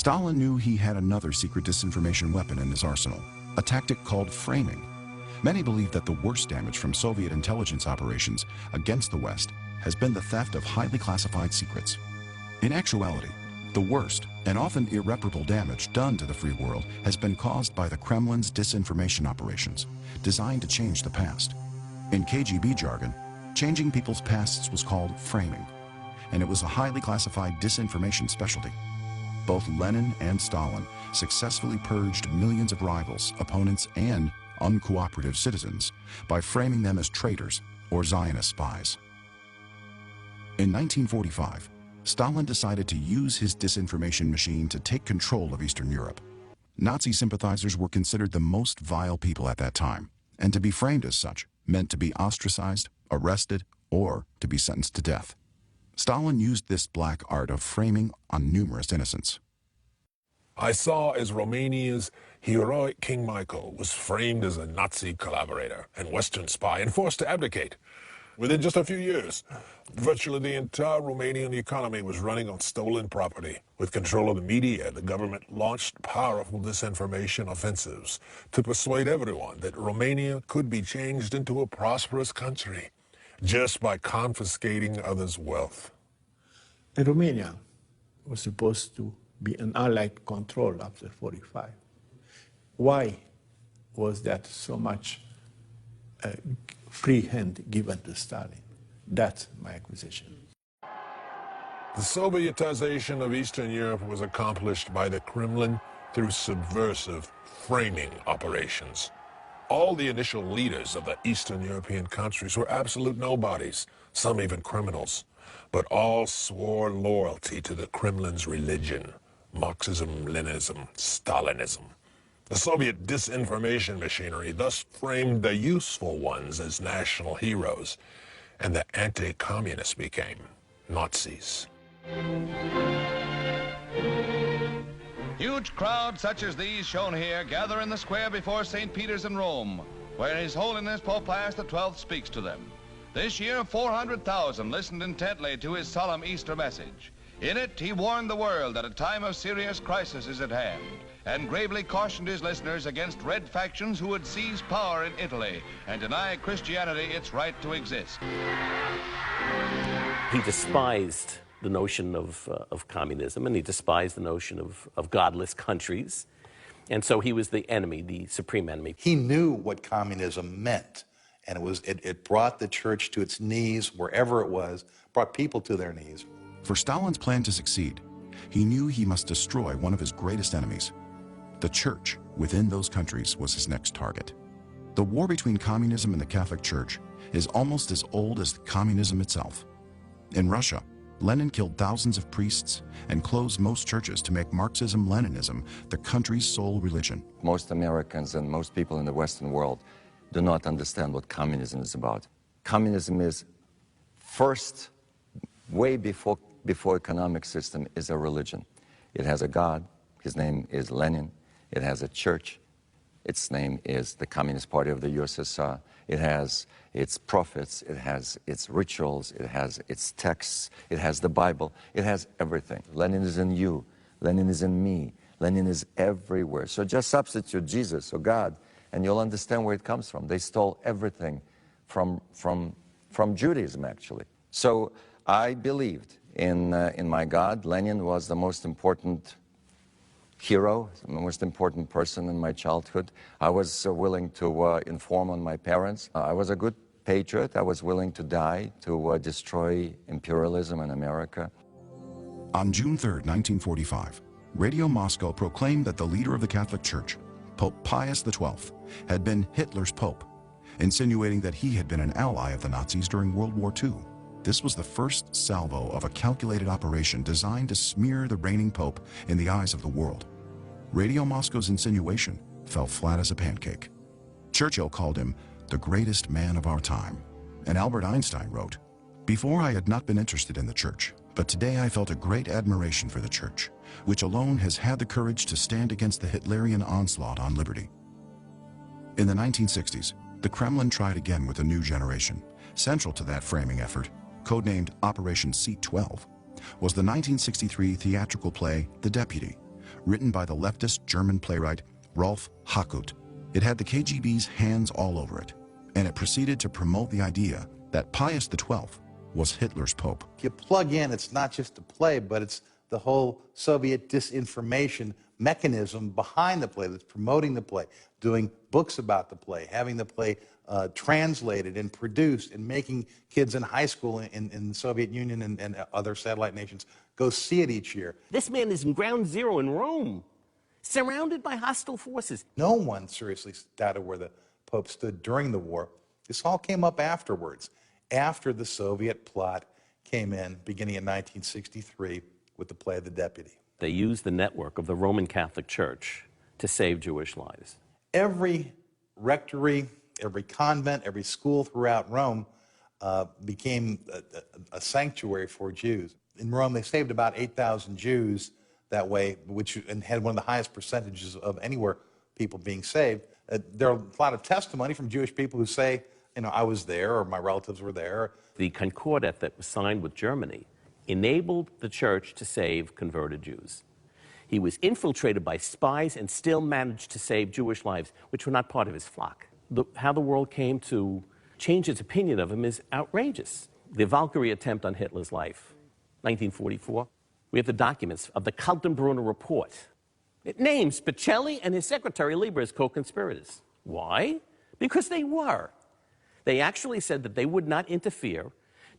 Stalin knew he had another secret disinformation weapon in his arsenal, a tactic called framing. Many believe that the worst damage from Soviet intelligence operations against the West has been the theft of highly classified secrets. In actuality, the worst and often irreparable damage done to the free world has been caused by the Kremlin's disinformation operations, designed to change the past. In KGB jargon, changing people's pasts was called framing, and it was a highly classified disinformation specialty. Both Lenin and Stalin successfully purged millions of rivals, opponents, and uncooperative citizens by framing them as traitors or Zionist spies. In 1945, Stalin decided to use his disinformation machine to take control of Eastern Europe. Nazi sympathizers were considered the most vile people at that time, and to be framed as such meant to be ostracized, arrested, or to be sentenced to death. Stalin used this black art of framing on numerous innocents. I saw as Romania's heroic King Michael was framed as a Nazi collaborator and Western spy and forced to abdicate. Within just a few years, virtually the entire Romanian economy was running on stolen property. With control of the media, the government launched powerful disinformation offensives to persuade everyone that Romania could be changed into a prosperous country just by confiscating others' wealth. And Romania was supposed to be an Allied control after 45. Why was that so much free hand given to Stalin? That's my accusation. The Sovietization of Eastern Europe was accomplished by the Kremlin through subversive framing operations. All the initial leaders of the Eastern European countries were absolute nobodies, some even criminals, but all swore loyalty to the Kremlin's religion, Marxism, Leninism, Stalinism. The Soviet disinformation machinery thus framed the useful ones as national heroes, and the anti-communists became Nazis. Huge crowds such as these shown here gather in the square before St. Peter's in Rome, where His Holiness Pope Pius XII speaks to them. This year, 400,000 listened intently to his solemn Easter message. In it, he warned the world that a time of serious crisis is at hand, and gravely cautioned his listeners against red factions who would seize power in Italy and deny Christianity its right to exist. He despised the notion of communism, and he despised the notion of godless countries. And so he was the enemy, the supreme enemy. He knew what communism meant, and it brought the church to its knees wherever it was, brought people to their knees. For Stalin's plan to succeed, he knew he must destroy one of his greatest enemies. The church within those countries was his next target. The war between communism and the Catholic Church is almost as old as communism itself. In Russia, Lenin killed thousands of priests and closed most churches to make Marxism-Leninism the country's sole religion. Most Americans and most people in the Western world do not understand what communism is about. Communism is first, way before economic system, is a religion. It has a God, his name is Lenin. It has a church, its name is the Communist Party of the USSR. It has its prophets, it has its rituals, it has its texts, it has the Bible, it has everything. Lenin is in you, Lenin is in me, Lenin is everywhere. So just substitute Jesus or God, and you'll understand where it comes from. They stole everything from Judaism, actually. So I believed in my God. Lenin was the most important hero, the most important person in my childhood. I was willing to inform on my parents. I was a good patriot. I was willing to die to destroy imperialism in America. On June 3, 1945, Radio Moscow proclaimed that the leader of the Catholic Church, Pope Pius XII, had been Hitler's pope, insinuating that he had been an ally of the Nazis during World War II. This was the first salvo of a calculated operation designed to smear the reigning pope in the eyes of the world. Radio Moscow's insinuation fell flat as a pancake. Churchill called him the greatest man of our time, and Albert Einstein wrote, "Before I had not been interested in the church, but today I felt a great admiration for the church, which alone has had the courage to stand against the Hitlerian onslaught on liberty." In the 1960s, the Kremlin tried again with a new generation. Central to that framing effort, codenamed Operation Seat 12, was the 1963 theatrical play The Deputy, written by the leftist German playwright Rolf Hackut. It had the KGB's hands all over it, and it proceeded to promote the idea that Pius XII was Hitler's pope. If you plug in, it's not just a play, but it's the whole Soviet disinformation mechanism behind the play that's promoting the play, doing books about the play, having the play translated and produced, and making kids in high school in the Soviet Union and other satellite nations go see it each year. This man is in ground zero in Rome, surrounded by hostile forces. No one seriously doubted where the Pope stood during the war. This all came up afterwards, after the Soviet plot came in, beginning in 1963, with the play of The Deputy. They used the network of the Roman Catholic Church to save Jewish lives. Every rectory, every convent, every school throughout Rome became a sanctuary for Jews. In Rome, they saved about 8,000 Jews that way, and had one of the highest percentages of anywhere people being saved. There are a lot of testimony from Jewish people who say, you know, I was there, or my relatives were there. The Concordat that was signed with Germany enabled the church to save converted Jews. He was infiltrated by spies and still managed to save Jewish lives, which were not part of his flock. How the world came to change its opinion of him is outrageous. The Valkyrie attempt on Hitler's life, 1944. We have the documents of the Kaltenbrunner report. It names Pacelli and his secretary Lieber as co-conspirators. Why? Because they were. They actually said that they would not interfere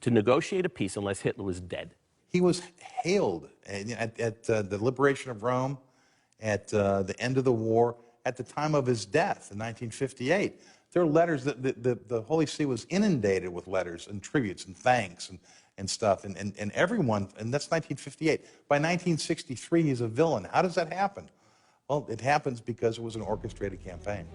to negotiate a peace unless Hitler was dead. He was hailed at the liberation of Rome, at the end of the war, at the time of his death in 1958. There are letters that the Holy See was inundated with letters and tributes and thanks and stuff, and everyone, and that's 1958. By 1963, he's a villain. How does that happen? Well, it happens because it was an orchestrated campaign.